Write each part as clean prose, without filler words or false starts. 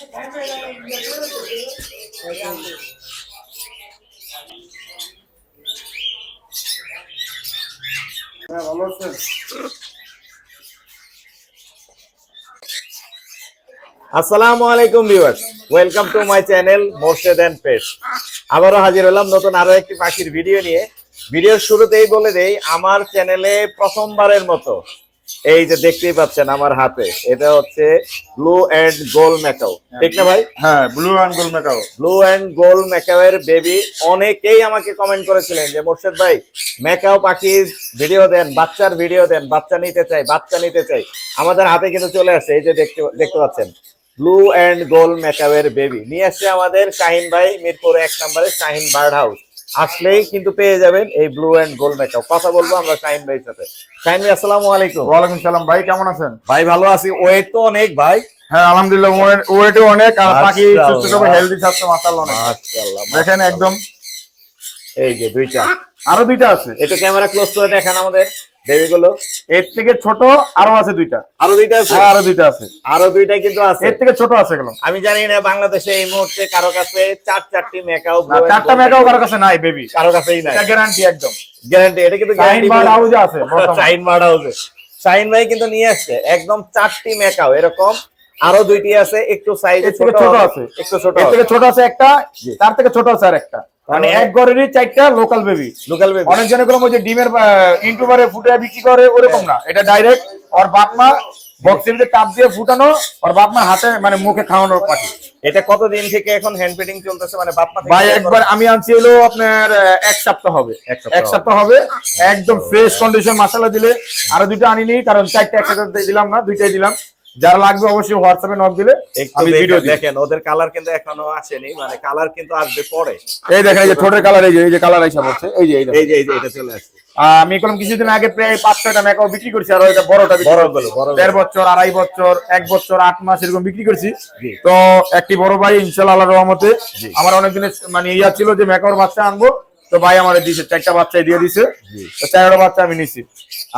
ভালো আছেন? আসসালামু আলাইকুম viewers, welcome to my channel Morshed and পেশ। আবারও হাজির হলাম নতুন আরো একটি পাখির ভিডিও নিয়ে। ভিডিওর শুরুতেই বলে দেই, আমার চ্যানেলে প্রথমবারের মতো এই যে দেখতেই পাচ্ছেন আমার হাতে, এটা হচ্ছে ব্লু এন্ড গোল্ড ম্যাকাও, ঠিক না ভাই? হ্যাঁ, blue and gold macaw. Blue and gold macaw এর বেবি। অনেকেই আমাকে কমেন্ট করেছিলেন যে মোর্শেদ ভাই, ম্যাকাও পাখির ভিডিও দেন, বাচ্চার ভিডিও দেন, বাচ্চা নিতে চাই। আমাদের হাতে কিন্তু চলে আসছে, এই যে দেখতে পাচ্ছেন ব্লু এন্ড গোল্ড ম্যাকাও এর বেবি নিয়ে আসছে আমাদের শাহিন ভাই, মিরপুর 1 নম্বরে শাহিন বার্ড হাউস। আসলেই কিন্তু পেয়ে যাবেন এই ব্লু এন্ড গোল্ড ম্যাকাও। কথা বলবো আমরা শাহিন ভাইয়ের সাথে। শাহিন ভাই, আসসালামু আলাইকুম। ওয়ালাইকুম সালাম ভাই, কেমন আছেন? ভাই ভালো আছি। ওয়েট তো অনেক ভাই। হ্যাঁ আলহামদুলিল্লাহ, ওয়েটও অনেক, আর পাখি সুস্থ সবল হেলদি থাকছে মাশাআল্লাহ অনেক। মাশাআল্লাহ দেখেন একদম। এই যে দুইটা, আরো দুইটা আছে। একটু ক্যামেরা ক্লোজ করে দেখেন আমাদের বেবি গুলো। এর থেকে ছোট আরো আছে দুইটা। আরো দুইটা আছে? হ্যাঁ আরো দুইটা আছে। আরো দুইটা কিন্তু আছে, এর থেকে ছোট আছে এগুলো। আমি জানি না বাংলাদেশে এই মুহূর্তে কারো কাছে চারটি ম্যাকাও, চারটা ম্যাকাও কারো কাছে নাই বেবি, কারো কাছেই নাই। এটা গ্যারান্টি একদম গ্যারান্টি। এটা কিন্তু শাহিন বার্ড হাউসে আছে। শাহিন বার্ড হাউসে শাহিন ভাই কিন্তু নিয়ে আসছে একদম 4টি ম্যাকাও। এরকম আরো দুইটি আছে, একটু সাইজে ছোট আছে, একটু ছোট। এর থেকে ছোট আছে একটা, তার থেকে ছোট আছে আরেকটা। মানে এক ঘরেরই 4টা লোকাল বেবি। Local baby. অনেক জনে ওই যে ডিমের ইনকিউবারে ফুটে বিক্রি করে ওরকম না, এটা ডাইরেক্ট ওর বাপ মা বক্সের মধ্যে টাপ দিয়ে ফুটানো, ওর বাপ মা হাতে মানে মুখে খাওয়ানোর পাখি। এটা কতদিন থেকে এখন হ্যান্ড ফিডিং চলতেছে, মানে বাপ মা থেকে? ভাই একবার আমি আনছি হলো আপনার 1 সপ্তাহ হবে। 1 সপ্তাহ হবে, একদম ফ্রেশ কন্ডিশন। মাশাআল্লাহ দিলে আরো দুটো আনিনি, কারণ 4টা একসাথে দিলাম না, দুইটাই দিলাম। যারা লাগবে অবশ্যই হোয়াটসঅ্যাপে নক দিলে আমি ভিডিও দেখেন। ওদের কালার কিন্তু এখনো আসেনি, মানে কালার কিন্তু আসবে পরে। এই দেখেন, এই যে ঠোঁটের কালার, এই যে কালার আইসা পড়ছে, এই যে এটা চলে আসছে। আমি কলম কিছুদিন আগে প্রায় 5-6টা ম্যাকাও বিক্রি করছি, আর এটা বড়টা বড় 1.5 বছর, 2.5 বছর, 1 বছর 8 মাস এরকম বিক্রি করছি। তো একটি বড় ভাই ইনশাআল্লাহ আল্লাহর রহমতে, আমার অনেকদিনের মানে ইয়া ছিল যে ম্যাকাওর বাচ্চা আনবো, তো ভাই আমারে দিয়েছে 4টা বাচ্চা দিয়ে দিয়েছে। তো 4টা বাচ্চা আমি নিছি।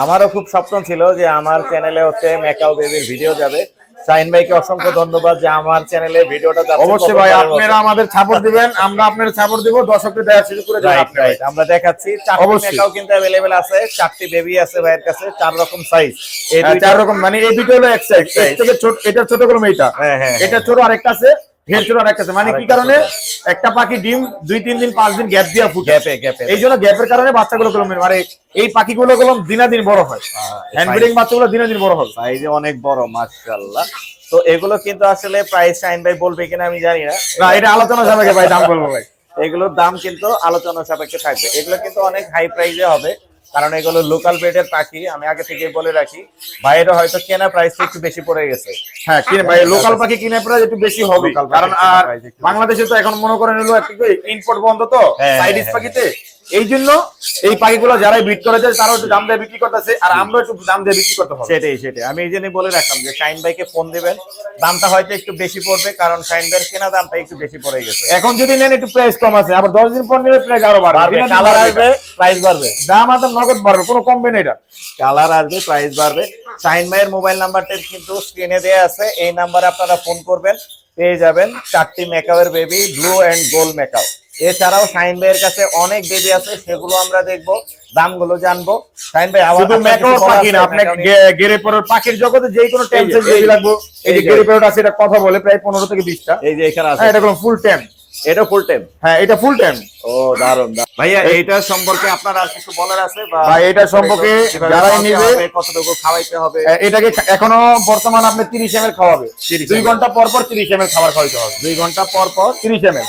আমারও খুব স্বপ্ন ছিল যে আমার চ্যানেলে হচ্ছে ম্যাকাও বেবির ভিডিও যাবে। শাহিন ভাইকে অসংখ্য ধন্যবাদ যে আমার চ্যানেলে ভিডিওটা যাচ্ছে। অবশ্যই ভাই, আপনারা আমাদের সাপোর্ট দিবেন, আমরা আপনাদের সাপোর্ট দেব, দর্শকদের দেখা শুরু করে দেব। আমরা দেখাচ্ছি 4টি ম্যাকাও কিন্তু अवेलेबल আছে, 4টি বেবি আছে ভাইয়ের কাছে, 4 রকম সাইজ। এই 4 রকম, মানে এই দুটো হলো এক সাইজ, এর থেকে ছোট, এটা ছোট কলম, এইটা এটা ছোট, আরেকটা আছে ঢের ছোট, আরেকটা আছে। মানে কি কারণে একটা পাখি ডিম 2-3 দিন 5 দিন গ্যাপ দিয়া ফুটে, গ্যাপে। এই জন্য গ্যাপের কারণে বাচ্চাগুলো কলম, মানে এই পাখিগুলো কলম দিনাদিন বড় হয়। হ্যান্ড ব্রিডিং বাচ্চাগুলো দিনাদিন বড় হয়, সাইজে অনেক বড় মাশাআল্লাহ। তো এগুলো কিন্তু আসলে প্রাইস শাহিন ভাই বলবে কিনা আমি জানি না। না, এটা আলোচনা সাপেক্ষে ভাই দাম বলবো ভাই। এগুলোর দাম কিন্তু আলোচনা সাপেক্ষে থাকবে। এগুলো কিন্তু অনেক হাই প্রাইসে হবে, কারণ এগুলো লোকাল ব্রিডের পাখি। আমি আগে থেকে বলে রাখি, ভাইয়েরও হয়তো কেনা প্রাইস একটু বেশি পড়ে গেছে। হ্যাঁ, কিনে ভাই লোকাল পাখি কিনে প্রাইস একটু বেশি হবে, কারণ আর বাংলাদেশে তো এখন মনে করেন হলো একটু ইম্পোর্ট বন্ধ, তো চাইনিজ পাখিতে। এই জন্য এই পাখিগুলো যারা বিট করে যায় তারাও একটু দাম দিয়ে বিক্রি করতেছে, আর আমরা একটু দাম দিয়ে বিক্রি করতে হবে। সেটাই আমি এই জন্যই বলে রাখলাম যে শাহিন ভাইকে ফোন দিবেন, দামটা হয়তো একটু বেশি পড়বে, কারণ শাহিন ভাইয়ের কেনা দামটা একটু বেশি পড়ে গেছে। এখন যদি নেন একটু প্রাইস কম আছে, আবার 10 দিন পর নিলে প্রাইস আরো বাড়বে, কালার আসবে, প্রাইস বাড়বে, দাম আর নগদ বাড়বে, কোনো কমবে না। এটা কালার আসবে, প্রাইস বাড়বে। শাহিন ভাইয়ের মোবাইল নাম্বারটা কিন্তু স্ক্রিনে দেয়া আছে, এই নাম্বারে আপনারা ফোন করবেন, পেয়ে যাবেন 4টি ম্যাকাওয়ের baby, blue and gold macaw. এছাড়াও শাহিন ভাইয়ের কাছে অনেক বেবি আছে, সেগুলো আমরা দেখবো, দামগুলো জানবো। শাহিন ভাই, শুধু ম্যাকাওর পাখি না, আপনি গেরে পরের পাখির জগতে যেই কোনো টেনশন বেবি লাগবে, এই যে গেরে পরের আছে, এটা কথা বলে প্রায় 15 থেকে 20টা। এই যে এখানে আছে, এটা কোনো ফুল টাইম। এটা ফুল টাইম? হ্যাঁ, এটা ফুল টাইম। ও দারুন ভাইয়া, এইটা সম্পর্কে আপনার আর কিছু বলার আছে? ভাই এটা সম্পর্কে যারাই নিবে কতটুকু খাওয়াইতে হবে? এটাকে এখনো বর্তমান আপনি 30 ml খাওয়াবে, 2 ঘন্টা পর পর 30 ml খাবার খাওয়াইতে হবে। 2 ঘন্টা পর পর 30 ml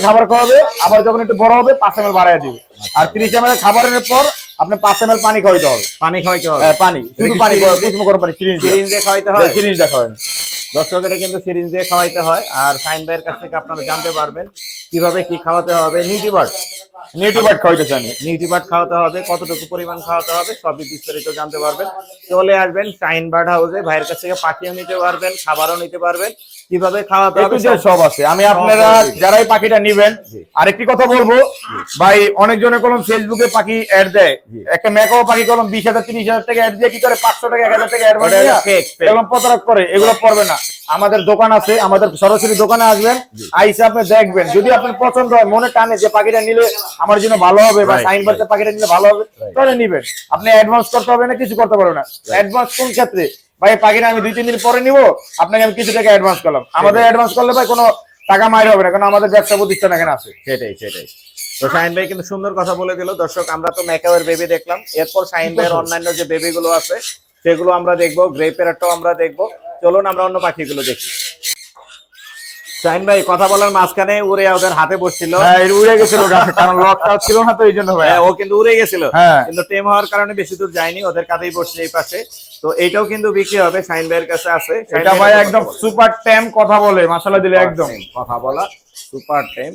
খাবার খাওয়াবে, আবার যখন একটু বড় হবে 5 ml বাড়ায় দিবে। আর 30 ml খাবারের পর আপনি 5 ml পানি খাওয়াইতে হবে। পানি খাওয়াইতে হবে? হ্যাঁ, পানি, শুধু পানি, কোনো গরম পানি, সিরিঞ্জ দিয়ে খাওয়াইতে হয়। সিরিঞ্জ দিয়ে খাওয়াবেন। দর্শকদের কিন্তু সিরিঞ্জ দিয়ে খাওয়াইতে হয়। আর শাহিন ভাইয়ের কাছ থেকে আপনারা জানতে পারবেন কিভাবে কি খাওয়াতে হবে। নিউট্রিবার্ড খাওয়াইতে চান, নিউট্রিবার্ড খাওয়াতে হবে, কতটুকু পরিমাণ খাওয়াতে হবে, সবই বিস্তারিত জানতে পারবেন। চলে আসবেন শাহিন বার্ড হাউসে, ভাইয়ের কাছ থেকে পাখিও নিতে পারবেন, খাবারও নিতে পারবেন। কিভাবে খাওয়াতে হবে সব আছে। আমি আপনারা যারাই পাখিটা নিবেন, আরেকটি কথা বলবো ভাই, অনেকজনে কলম ফেসবুকে পাখি অ্যাড দেয়, একটা ম্যাকাও পাখি কলম 20,000 30,000 টাকা অ্যাড দিয়ে কি করে 500 টাকা 1000 টাকা অ্যাডভান্স দিয়ে কলম প্রতারক করে, এগুলো করবে না। আমাদের দোকান আছে, আমাদের সরাসরি দোকানে আসবেন, আইসা আপনি দেখবেন, যদি আপনার পছন্দ হয়, মনে টানে যে পাখিটা নিলে আমার জন্য ভালো হবে বা সাইন বাড়তে পাখিটা নিলে ভালো হবে, তাহলে নিবেন। আপনি অ্যাডভান্স করতে হবে না, কিছু করতে পারবে না। অ্যাডভান্স কোন ক্ষেত্রে ভাই, পাখিটা আমি 2-3 দিন পরে নিব, আপনাকে আমি কিছু টাকা অ্যাডভান্স করলাম। আমাদের অ্যাডভান্স করলে ভাই কোনো টাকা মাইর হবে না, কারণ আমাদের ব্যবসা প্রতিষ্ঠান এখানে আছে। সেটাই। তো শাহিন ভাই কিন্তু সুন্দর কথা বলে দিল। দর্শক, আমরা তো ম্যাকাওয়ের বেবি দেখলাম, এরপর শাহিন ভাইয়ের অন্যান্য যে বেবি গুলো আছে সেগুলো আমরা দেখবো, গ্রে প্যারটটাও আমরা দেখবো। চলুন আমরা অন্য পাখিগুলো দেখি। শাহিন ভাই কথা বলার মাঝখানে উড়ে ওদের হাতে বসছিল, উড়ে গেছিল, কারণ লকটা ছিল না তো এই জন্য ভাই। ও কিন্তু উড়ে গেছিল, কিন্তু টেম হওয়ার কারণে বেশি দূর যায়নি, ওদের কাছেই বসছে এই পাশে। তো এইটাও কিন্তু বিক্রি হবে, শাহিন ভাইয়ের কাছে আছে। এটা ভাই একদম সুপার টেম, কথা বলে মাশাআল্লাহ দিলে, একদম কথা বলা সুপার টেম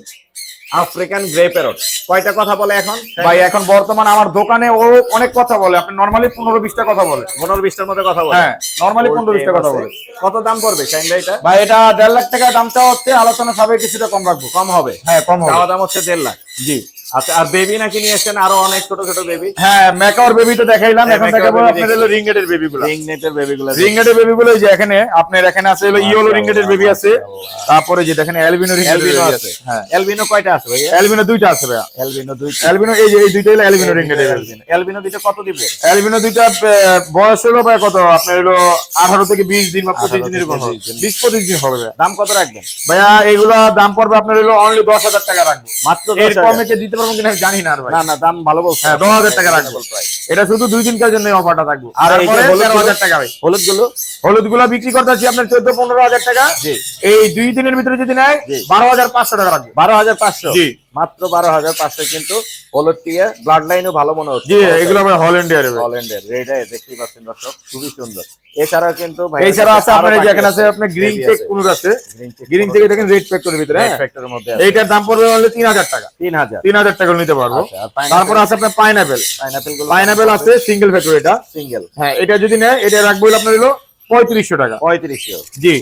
আফ্রিকান গ্রে প্যারট। কয়টা কথা বলে এখন ভাই? এখন বর্তমান আমার দোকানে ও অনেক কথা বলে। আপনি নরমালি 15-20টা কথা বলে, 15-20টার মধ্যে কথা বলে। হ্যাঁ, নরমালি 15-20টা কথা বলে। কত দাম পড়বে শাহিন ভাই এটা? ভাই এটা 1.5 লাখ টাকা দামটা হচ্ছে, আলোচনা সবে কিছুটা কম রাখবো। কম হবে? হ্যাঁ, কম হবে। চাওয়া দাম হচ্ছে 1.5 লাখ। জি। আচ্ছা, আর বেবি নাকি নিয়ে এসেছেন আরো অনেক ছোট ছোট বেবি? হ্যাঁ, ম্যাকাওর বেবি তো দেখাইলাম, এখন দেখাবো আপনাদের হলো রিংগেটের বেবিগুলো। রিংনেটের বেবিগুলো, রিংগেটের বেবিগুলো এই যে এখানে আপনার এখানে আছে হলো ইয়েলো রিংগেটের বেবি আছে, তারপরে যে দেখেন অ্যালবিনো রিংগেটের বেবি আছে। হ্যাঁ, অ্যালবিনো কয়টা আছে ভাই? অ্যালবিনো 2টা আছে ভাই। অ্যালবিনো 2টা। অ্যালবিনো এই যে এই দুইটা হলো অ্যালবিনো রিংগেটের বেবি। অ্যালবিনো দুইটা কত দিবে? অ্যালবিনো দুইটা বয়স হলো ভাই কত আপনার হলো 18 থেকে 20 দিন বা 25 দিন এরকম হবে, 20-25 দিন হবে। দাম কত রাখবেন ভাইয়া? এইগুলা দাম পড়বে আপনার হলো অনলি 10,000 টাকা রাখবো মাত্র। 10,000 এর কমে কে দিতে পারবো কিনা আমি জানি না ভাই। না দাম ভালো বলছেন। হ্যাঁ, 10,000 টাকা রাখবো। এটা শুধু 2 দিনকার জন্য অফারটা থাকবে। আর এই যে 13,000 টাকা ভাই। হলুদগুলো বিক্রি করতেছি আপনার 14-15,000 টাকা। এই 2 দিনের ভিতরে যদি নেয় 12,500 টাকা রাখবে। 12,500? জি, মাত্র 12,500 কিন্তু হলুদ টিয়া, ব্লাড লাইনও ভালো মনে হচ্ছে। জি, এগুলো আমরা হল্যান্ডিয়ার রেড দেখতেই পাচ্ছেন দর্শক, খুবই সুন্দর। এছাড়াও কিন্তু ভাই এছাড়া আছে আপনার এই যে এখানে আছে আপনার গ্রিন চেক কুনুর আছে, গ্রিন চেক দেখেন রেড ফ্যাক্টরের ভিতরে, রেড ফ্যাক্টরের মধ্যে আছে। এইটার দাম পড়বে হলো 3,000 টাকা। 3,000 টাকা নিতে পারবো। তারপর আছে আপনার পাইনাপেল আছে সিঙ্গেল ফ্যাক্টর, এটা সিঙ্গেল। হ্যাঁ, এটা যদি নেয় এটা রাখবো আপনার হলো 3500 টাকা। 3500? জি।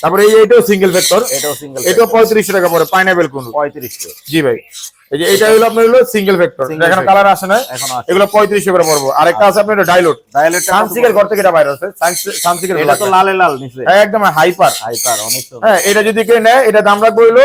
তারপরে এইটাও সিঙ্গেল ফ্যাক্টর, এটাও সিঙ্গেল, এটাও 3500 টাকা পড়ে পাইনাপেল কুনুর। 3500? জি ভাই। এই যে এটা হলো আপনার হলো সিঙ্গেল ফ্যাক্টর, এখানে কালার আসে না, এগুলো 3500 করে পড়বো। আরেকটা আছে আপনার ডাইলোট, সানসিকের ঘর থেকে এটা বাইরে আছে, সানসিকের। এটা তো লাল নিচে একদম হাইপার অনেক সুন্দর। হ্যাঁ, এটা যদি কেউ নেয় এটা দাম রাখবো হলো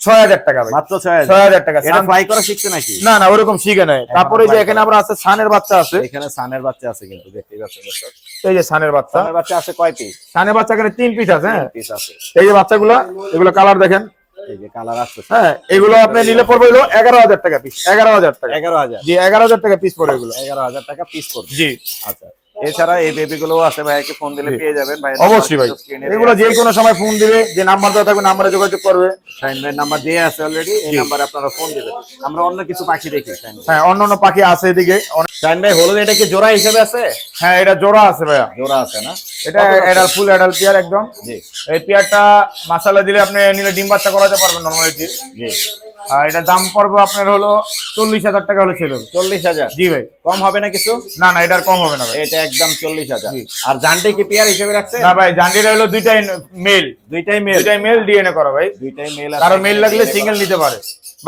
6,000 টাকা ভাই। মাত্র 6,000 টাকা। এটা ফ্লাই করা শিখছে নাকি? না ওরকম শিখে নাই। তারপরে যে এখানে আবার আছে সানের বাচ্চা আছে, এখানে সানের বাচ্চা আছে কিন্তু দেখতেই পাচ্ছেন দর্শক। এই যে সানের বাচ্চা আছে কয় পিস? সানের বাচ্চা এখানে 3 পিস আছে। হ্যাঁ, 3 পিস আছে। এই যে বাচ্চাগুলো, এগুলো কালার দেখেন, এই যে কালার আছে। হ্যাঁ, এগুলো আপনি নিলে পড়বে হলো 11,000 টাকা পিস। 11,000 টাকা। 11,000? জি, 11,000 টাকা পিস পড়ে এগুলো। 11,000 টাকা পিস পড়বে। জি। আচ্ছা, এছাড়া এই বেবি গুলো আছে, ভাইকে ফোন দিলে পেয়ে যাবেন ভাই। অবশ্যই ভাই, এগুলো যে কোনো সময় ফোন দিবে, যে নাম্বার দেওয়া থাকবে নাম্বারে যোগাযোগ করবে। শাহিন ভাই নাম্বার দিয়ে আছে অলরেডি, এই নাম্বারে আপনারা ফোন দিবেন। আমরা অন্য কিছু পাখি দেখি। হ্যাঁ, অন্য পাখি আছে এদিকে। শাহিন ভাই হলুদ এটা কি জোড়া হিসেবে আছে? হ্যাঁ, এটা জোড়া আছে ভাইয়া। জোড়া আছে না? এটা অ্যাডাল্ট, ফুল অ্যাডাল্ট পেয়ার একদম। জি। এই পেয়ারটা মাশাআল্লাহ দিলে আপনি নিলে ডিম বাচ্চা করাতে পারবেন নরমালি। জি। আর এটা দাম পড়বে আপনার হলো 40,000 টাকা হলে ছিল। 40,000? জি ভাই। কম হবে না কিছু? না এটার কম হবে না ভাই, এটা একদম 40,000। আর জানটি কি পেয়ার হিসেবে রাখছে? না ভাই, জান্ডিটা হলো দুইটাই মেল। দুইটাই মেল ডিএনএ করা ভাই। দুইটাই মেল। কারো মেল লাগলে সিঙ্গেল নিতে পারে,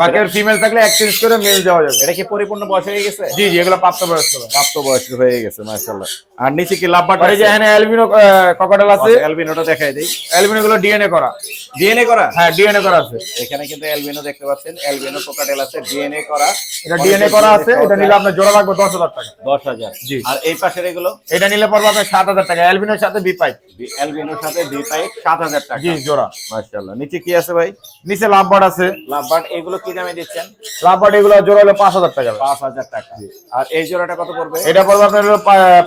বাকি আর ফিমেল থাকলে এক্সচেঞ্জ করে মেল দেওয়া যাবে। এটা কি পরিপূর্ণ বয়স হয়ে গেছে? জি, এগুলো প্রাপ্তবয়স্ক। প্রাপ্তবয়স্ক হয়ে গেছে মাশাআল্লাহ। আর নিচে কি লাভবার্ড? এই যে এখানে অ্যালবিনো ককাটেল আছে। অ্যালবিনোটা দেখাই দেই। অ্যালবিনো গুলো ডিএনএ করা। ডিএনএ করা? হ্যাঁ, ডিএনএ করা আছে। এখানে কিন্তু অ্যালবিনো দেখতে পাচ্ছেন, অ্যালবিনো কোকাটেল আছে, ডিএনএ করা। এটা ডিএনএ করা আছে। এটা নিলে আপনার জোড়া লাগবে 10,000 টাকা। 10,000? জি। আর এই পাশের এগুলো? এটা নিলে পড়বে আপনার 7,000 টাকা, অ্যালবিনোর সাথে বি পাইপ। অ্যালবিনোর সাথে বি পাইপ 7,000 টাকা। জি, জোড়া। মাশাআল্লাহ। নিচে কি আছে ভাই? নিচে লাভবার্ড আছে। লাভবার্ড এগুলো কি দামে দিচ্ছেন? লাভবার্ড এগুলো জোড়া হলো 5,000 টাকা। 5,000 টাকা। আর এই জোড়াটা কত পড়বে? এটা পড়বে আপনার হলো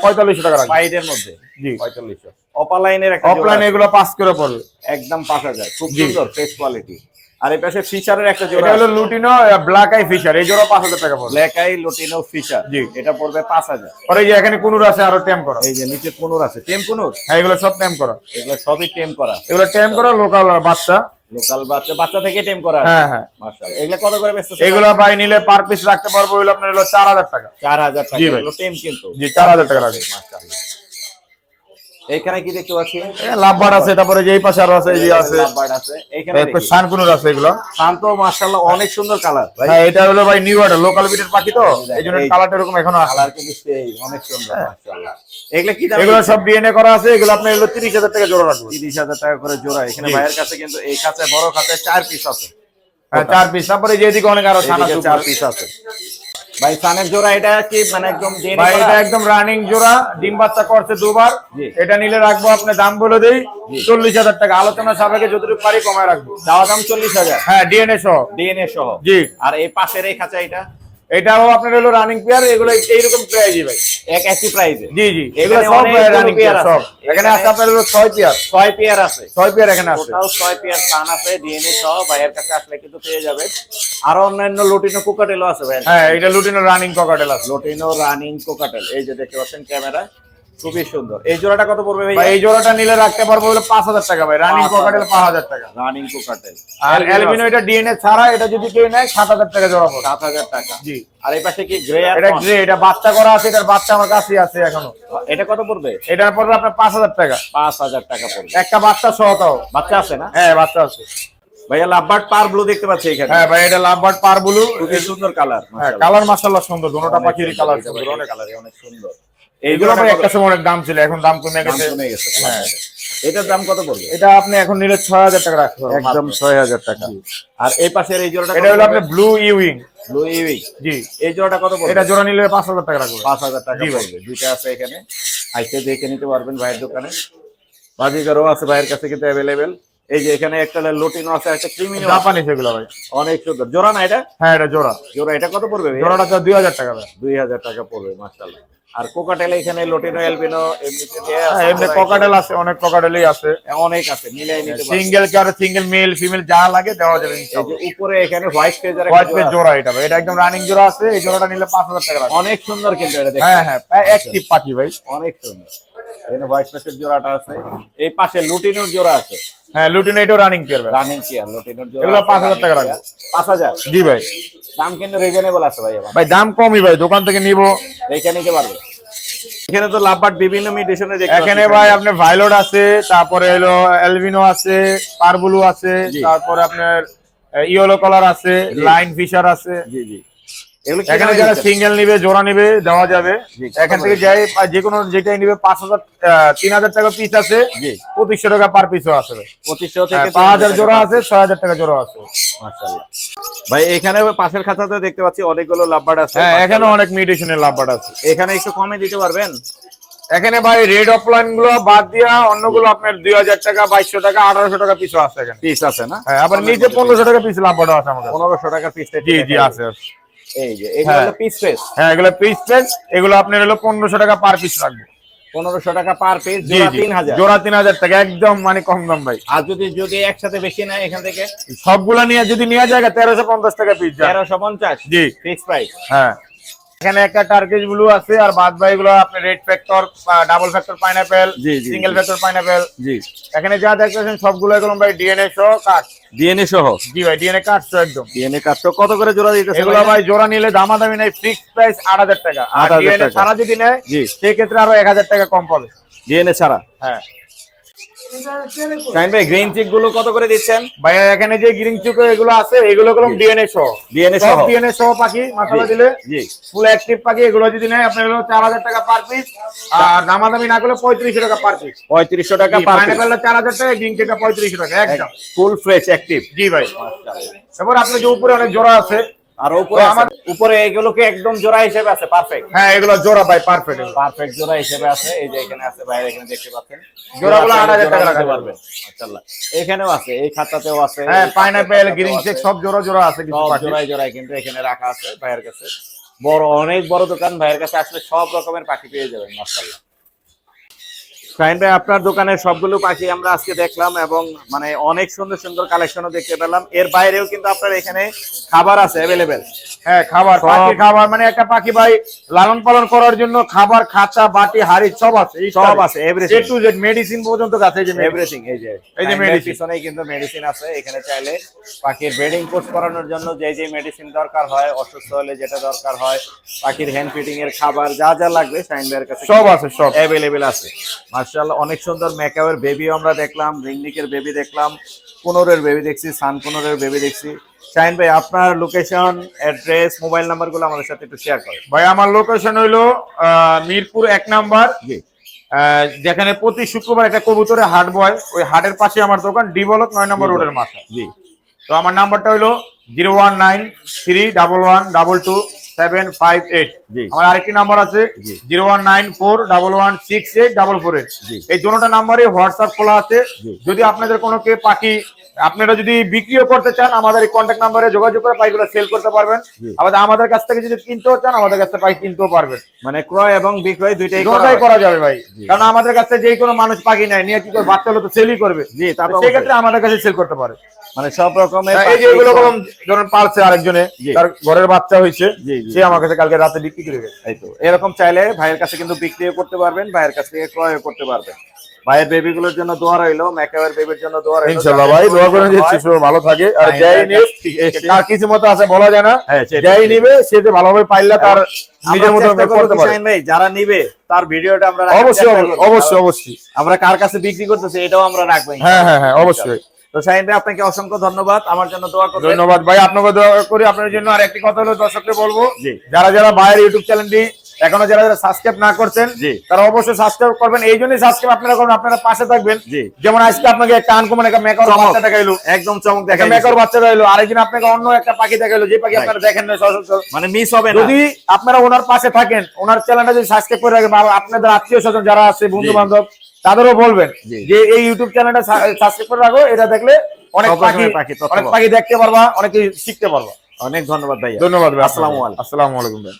4500 টাকা রাখবে। পাইডের মধ্যে? জি, 4500। অপালাইনের একটা অফলাইন এগুলো 5 করে পড়বে একদম 5,000। খুব সুন্দর ফ্রেশ কোয়ালিটি। আর এই পাশে ফিশারের একটা জোড়া, এটা হলো লুটিনো ব্ল্যাক আই ফিশার, এই জোড়া 5,000 টাকা পড়বে। Black eye lutino fisher. জি। এটা পড়বে 5,000। আর এই যে এখানে কুনুর আছে আরো টেম করা। এই যে নিচে কুনুর আছে, টেম কুনুর? হ্যাঁ, এগুলো সব টেম করা। এগুলো সবই টেম করা? এগুলো টেম করা লোকাল বাচ্চা। লোকাল বাচ্চা থেকে টেম করা? হ্যাঁ। মাশাআল্লাহ। এগুলো কত করে বেচতেছেন? এগুলো ভাই নিলে পার পিস রাখতে পারবো হলো আপনার হলো 4,000 টাকা। 4,000 টাকা। জি ভাই। এগুলো টেম কিন্তু? জি, 4,000 টাকা রাখবে। মাশাআল্লাহ। এখানে কি দেখতে পাচ্ছি? লাভবার্ড আছে, তারপরে যে এই পাশে আরো আছে, এই যে আছে লাভবার্ড আছে এখানে, শানকুনুর আছে এগুলো। শান্ত মাশাআল্লাহ অনেক সুন্দর কালার ভাই। হ্যাঁ এটা হলো ভাই নিউ অর্ডার, লোকাল বিটের পাখি তো এইজন্য কালারটা এরকম এখনো আছে। কালার কিন্তু সেই অনেক সুন্দর মাশাআল্লাহ। এগুলা কি দাম? এগুলো সব ডিএনএ করা আছে, এগুলো আপনার হলো 30,000 টাকা জোড়া রাখবো। 30,000 টাকা করে জোড়া। এখানে ভাইয়ের কাছে কিন্তু এই খাঁচায় বড় খাঁচায় 4 পিস আছে। হ্যাঁ 4 পিস, তারপরে যে এদিকে অনেক আরো ছানা 4 পিস আছে ভাই। সানের জোড়া এটা কি মানে একদম ডিএনএ ভাই? করা? এটা একদম রানিং জোড়া, ডিম বাচ্চা করছে 2 বার। এটা নিলে রাখবো আপনি দাম বলে দেই 40,000 টাকা, আলোচনা সাপেক্ষে যতটুকু পারি কমায় রাখবো। দাওয়া দাম 40,000। হ্যাঁ ডিএনএ সহ। ডিএনএ সহ জি। আর এই পাশের এই খাঁচা এটাও আপনার হলো রানিং পেয়ার, এগুলো এইরকম প্রাইসই ভাই, একই প্রাইসে। জি জি, এগুলো সব রানিং পেয়ার সব। এখানে আছে আপনার হলো 6 পেয়ার। 6 পেয়ার আছে, 6 পেয়ার এখানে আছে, টোটাল 6 পেয়ার সান আছে ডিএনএ সহ। ভাইয়ের কাছে আসলে কিন্তু পেয়ে যাবে। আর অন্যান্য লুটিনো কোকাটেলও আছে ভাই। হ্যাঁ এটা লুটিনো রানিং কোকাটেল আছে। লুটিনো রানিং কোকাটেল এই যে দেখতে পাচ্ছেন ক্যামেরা, খুবই সুন্দর। এই জোড়াটা কত পড়বে ভাই? এই জোড়াটা নিলে রাখতে পারবো হলো 5,000 টাকা ভাই, রানিং কোকাটেল 5,000 টাকা। রানিং কোকাটেল আর অ্যালবিনো এটা ডিএনএ ছাড়া, এটা যদি কেউ নেয় 7,000 টাকা জোড়া পড়বে। 7,000 টাকা। জি। আর এই পাশে কি গ্রে? আর এটা গ্রে, এটা বাচ্চা করা আছে, এটার বাচ্চা আমার কাছেই আছে এখনো। এটা কত পড়বে? এটার পড়বে আপনার 5,000 টাকা। 5,000 টাকা পড়বে। একটা বাচ্চা সহ তাও। বাচ্চা আছে না? হ্যাঁ বাচ্চা আছে ভাইয়া। লাভবার্ড পার ব্লু দেখতে পাচ্ছি এখানে। হ্যাঁ ভাই এটা লাভবার্ড পার ব্লু, খুবই সুন্দর কালার। হ্যাঁ কালার মাশাআল্লাহ সুন্দর, দুটোটা পাখিরই কালার সুন্দর, অনেক অনেক সুন্দর। এইগুলো ভাই একটা সময় অনেক দাম ছিল, এখন দাম কমে গেছে। হ্যাঁ। এটার দাম কত পড়বে? এটা আপনি এখন নিলে 6,000 টাকা রাখতে হবে, একদম 6,000 টাকা। আর এই পাশের এই জোড়াটা এটা হলো আপনার ব্লু ইউইং। Blue wing. জি। এই জোড়াটা কত পড়বে? এটা জোড়া নিলে 5,000 টাকা রাখবো। 5,000 টাকা পড়বে। দুইটা আছে এখানে, আইসে দেখে নিতে পারবেন ভাইয়ের দোকানে। বাজিগারও আছে ভাইয়ের কাছে কিন্তু অ্যাভেলেবেল। এই যে এখানে একটা লুটিনো আছে, একটা ক্রিমিনো জাপানি সেগুলো ভাই, অনেক সুন্দর। জোড়া না এটা? হ্যাঁ এটা জোড়া। জোড়া এটা কত পড়বে ভাই? জোড়াটা 2,000 টাকা ভাই। 2,000 টাকা পড়বে মাশাআল্লাহ। আর কোকাটেল এখানে লুটিনো অ্যালবিনো এমনিতে দেয়া আছে। হ্যাঁ এমনি কোকাটেল আছে, অনেক কোকাটেলই আছে, অনেক আছে, মিলাই নিতে পারবেন। সিঙ্গেল কার সিঙ্গেল মেল ফিমেল যা লাগে দেওয়া যাবে এই ইনশাআল্লাহ। যে উপরে এখানে হোয়াইট ফেজার হোয়াইট পেজ জোড়া এটা ভাই, এটা একদম রানিং জোড়া আছে, এই জোড়াটা নিলে 5,000 টাকা রাখবো। অনেক সুন্দর কিন্তু এটা দেখতে। হ্যাঁ হ্যাঁ অ্যাক্টিভ পাখি ভাই, অনেক সুন্দর। এখানে হোয়াইট ফেসের জোড়াটা আছে, এই পাশে লুটিনোর জোড়া আছে। হ্যাঁ লুটিনো এটাও রানিং পেয়ার ভাই, রানিং চেয়ার লুটিনোর জোড়া। এগুলো 5,000 টাকা রাখবো। 5,000? জি ভাই। দাম কিন্তু রিজনেবল আছে ভাই। ভাই দাম কমই ভাই, দোকান থেকে নিবো দেখে নিতে পারবে। এখানে তো লাভবার্ড বিভিন্ন মিউটেশনে দেখতে পাচ্ছি। এখানে ভাই আপনার ভাইলট আছে, তারপরে হলো অ্যালবিনো আছে, পারবুলু আছে, তারপরে আপনার ইয়েলো কালার আছে, লাইন ফিশার আছে। জি জি। এগুলো এখানে যারা সিঙ্গেল নিবে জোড়া নিবে দেওয়া যাবে। এখান থেকে যাই যে কোনো যেটাই নিবে 3,000 টাকা পিস আছে, 2,500 টাকা পার পিসও আছে ভাই। 2500 থেকে 5,000 জোড়া আছে, 6,000 টাকা জোড়া আছে। মাশাআল্লাহ ভাই। এখানে পাশের খাতাতে দেখতে পাচ্ছি অনেকগুলো লাভবার্ড আছে। হ্যাঁ এখানে অনেক মিউটেশনের লাভবার্ড আছে। এখানে একটু কমে দিতে পারবেন? এখানে ভাই রেড অফলাইন গুলো বাদ দিয়া অন্যগুলো আপনার 2,000 টাকা, 2,200 টাকা, 1,800 টাকা পিসও আছে এখানে। পিস আছে না? হ্যাঁ আবার নিচে 1,500 টাকা পিস লাভবার্ড আছে আমাদের। 1,500 টাকা পিস। জি জি আছে। এই যে এগুলো হলো পিস ফেস। হ্যাঁ এগুলো পিস ফেস, এগুলো আপনার হলো 1,500 টাকা পার পিস রাখবো। 1,500 টাকা পার পিস, জোড়া 3,000। জোড়া 3,000 টাকা, একদম মানে কম দাম ভাই। আর যদি একসাথে বেশি নেয় এখান থেকে সবগুলা নিয়ে যদি নেওয়া যায় 1,350 টাকা পিস। 1,350? জি ফিক্স প্রাইস। হ্যাঁ এখানে একটা টার্কিশ ব্লু আছে, আর বাদ বাকি গুলো আপনার red factor, double factor pineapple, single factor pineapple. জি। এখানে যা দেখতেছেন সবগুলো একদম ভাই ডিএনএ সহ কাট। ডিএনএ সহ? জি ভাই ডিএনএ কাট সহ একদম। ডিএনএ কাট সহ কত করে জোড়া দিতেছে এগুলো ভাই জোড়া নিলে দামাদামি নাই, ফিক্স প্রাইস 8,000 টাকা। আর 8,000 ডিএনএ টাকা। ছাড়া যদি নেয় সেই ক্ষেত্রে আরো 1,000 টাকা কম পাবে ডিএনএ ছাড়া। হ্যাঁ শাইন ভাই গ্রিন চিক গুলো কত করে দিচ্ছেন? ভাই এখানে যে গ্রিন চিক এগুলো আছে, এগুলো কলম ডিএনএ সহ। ডিএনএ সহ? ডিএনএ সহ পাখি মাশাআল্লাহ দিলে জি ফুল অ্যাক্টিভ পাখি। এগুলো যদি নেয় আপনার হলো 4,000 টাকা পার পিস, আর দামাদামি না করলে 3,500 টাকা পার পিস। 3,500 টাকা পার পিস। পাইনাপেল 4,000 টাকা, গ্রিন চিকটা 3,500 টাকা একদম ফুল ফ্রেশ অ্যাক্টিভ। জি ভাই। এবার আপনার যে উপরে অনেক জোড়া আছে, আর উপরে উপরে এগুলো কি একদম জোড়া হিসেবে আছে? পারফেক্ট। হ্যাঁ এগুলো জোড়া ভাই পারফেক্ট, পারফেক্ট জোড়া হিসেবে আছে। এই যে এখানে আছে ভাই, এখানে দেখতে পাচ্ছেন জোড়াগুলো 8,000 টাকা রাখতে পারবেন। মাশাআল্লাহ। এখানেও আছে, এই খাতাতেও আছে। হ্যাঁ পাইনাপেল, গ্রিন চিক সব জোড়া জোড়া আছে, কিছু সব পাখি জোড়ায় জোড়ায় কিন্তু এখানে রাখা আছে ভাইয়ের কাছে। বড়, অনেক বড় দোকান। ভাইয়ের কাছে আসলে সব রকমের পাখি পেয়ে যাবেন মাশাআল্লাহ। শাহিন ভাই আপনার দোকানের সবগুলো পাখি আমরা আজকে দেখলাম, এবং মানে অনেক সুন্দর সুন্দর কালেকশনও দেখতে পেলাম। এর বাইরেও কিন্তু আপনার এখানে খাবার আছে অ্যাভেলেবেল। হ্যাঁ খাবার, পাখি খাবার মানে একটা পাখি ভাই লালন পালন করার জন্য খাবার, খাঁচা, বাটি, হাড়ি সব আছে। সব আছে everything, A to Z, medicine পর্যন্ত আছে। এই যে এভরিথিং, এই যে মেডিসিন, পিছনেই কিন্তু মেডিসিন আছে। এখানে চাইলে পাখির ব্রিডিং কোর্স করানোর জন্য যে যে মেডিসিন দরকার হয়, অসুস্থ হলে যেটা দরকার হয়, পাখির হ্যান্ড ফিডিং এর খাবার, যা যা লাগবে শাহিন ভাইয়ের কাছে সব আছে, সব অ্যাভেলেবেল আছে। মাশাআল্লাহ অনেক সুন্দর ম্যাকাওয়ের বেবিও আমরা দেখলাম, রিংনিকের বেবি দেখলাম, কোনোরের বেবি দেখছি, সান কোনোরের বেবি দেখছি। শাহিন ভাই আপনার লোকেশন, অ্যাড্রেস, মোবাইল নাম্বারগুলো আমাদের সাথে একটু শেয়ার করেন। ভাই আমার লোকেশন হইলো মিরপুর 1 নাম্বার, জি যেখানে প্রতি শুক্রবার একটা কবুতরের হাট বয়, ওই হাটের পাশে আমার দোকান, ডি ব্লক 9 নম্বর রোডের মাথায়। জি তো আমার নাম্বারটা হলো 01931122758। জি। আমার আরেকটি নাম্বার আছে জি। 01941116844। জি। এই দুটোটা নাম্বারে হোয়াটসঅ্যাপ খোলা আছে। জি। যদি আপনাদের কোনো কে পাখি আপনারা যদি বিক্রিও করতে চান, আমাদের এই কন্ট্যাক্ট নাম্বারে যোগাযোগ করে পাখিগুলো সেল করতে পারবেন। জি। আমাদের কাছ থেকে যদি কিনতেও চান, আমাদের কাছ থেকে পাখি কিনতেও পারবেন। মানে ক্রয় এবং বিক্রয় দুইটাই করা যাবে ভাই, জি। কারণ আমাদের কাছে যে কোনো মানুষ পাখি নেয়, নিয়ে কি করে বাচ্চা হলো তো সেলই করবে। জি, তা তো সেই ক্ষেত্রে আমাদের কাছে সেল করতে পারে। মানে সব রকমের এই যে এগুলো ধরুন পালছে আরেকজনে, জি। তার ঘরের বাচ্চা হয়েছে, জি, জি, সে আমার কাছে কালকে রাতে বিক্রি করে গেছে। এই তো এরকম চাইলে ভাইয়ের কাছে কিন্তু বিক্রিও করতে পারবেন, ভাইয়ের কাছ থেকে ক্রয় করতে পারবেন। ভাইয়ের বেবিগুলোর জন্য দোয়া রইলো, ম্যাকাওয়ের বেবির জন্য দোয়া রইলো। ইনশাআল্লাহ ভাই দোয়া করেন যে শিশু ভালো থাকে, আর যাই নিবে কার কিছু মতো আছে বলা যায় না, যাই নিবে সে যে ভালোভাবে পাইলা তার নিজের মতো করতে পারে। ভাই যারা নিবে তার ভিডিওটা আমরা অবশ্যই আমরা কার কাছে বিক্রি করতেছি এটাও আমরা রাখবো। হ্যাঁ অবশ্যই। তো শাহিন ভাই আপনাকে অসংখ্য ধন্যবাদ, আমার জন্য দোয়া করবেন। ধন্যবাদ ভাই, আপনাকে দোয়া করি আপনার জন্য। আর একটি কথা হলো দর্শককে বলবো, জি। যারা ভাইয়ের ইউটিউব চ্যানেলটি এখনো যারা সাবস্ক্রাইব না করছেন, জি। তারা অবশ্যই সাবস্ক্রাইব করবেন। এই জন্যই সাবস্ক্রাইব আপনারা করবেন, আপনারা পাশে থাকবেন। জি। যেমন আজকে আপনাকে একটা আনকমন একটা মেকার বাচ্চা দেখাইলো, একদম চমক একটা মেকার বাচ্চা দেখাইলো, আরেকদিন আপনাকে অন্য একটা পাখি দেখাইলো, যে পাখি আপনারা দেখেন না সচরাচর, মানে মিস হবে না। যদি আপনারা ওনার পাশে থাকেন, ওনার চ্যানেলটা যদি সাবস্ক্রাইব করে রাখেন, বা আপনাদের আত্মীয় স্বজন যারা আছে, বন্ধু বান্ধব, তাদেরও বলবেন জি। যে এই ইউটিউব চ্যানেলটা সাবস্ক্রাইব করে রাখো, এটা দেখলে অনেক সব রকমের পাখি দেখতে পারবা, অনেক কিছু শিখতে পারবা। অনেক ধন্যবাদ ভাই। ধন্যবাদ ভাই, আসসালামু আলাইকুম। আসসালামু আলাইকুম ভাই।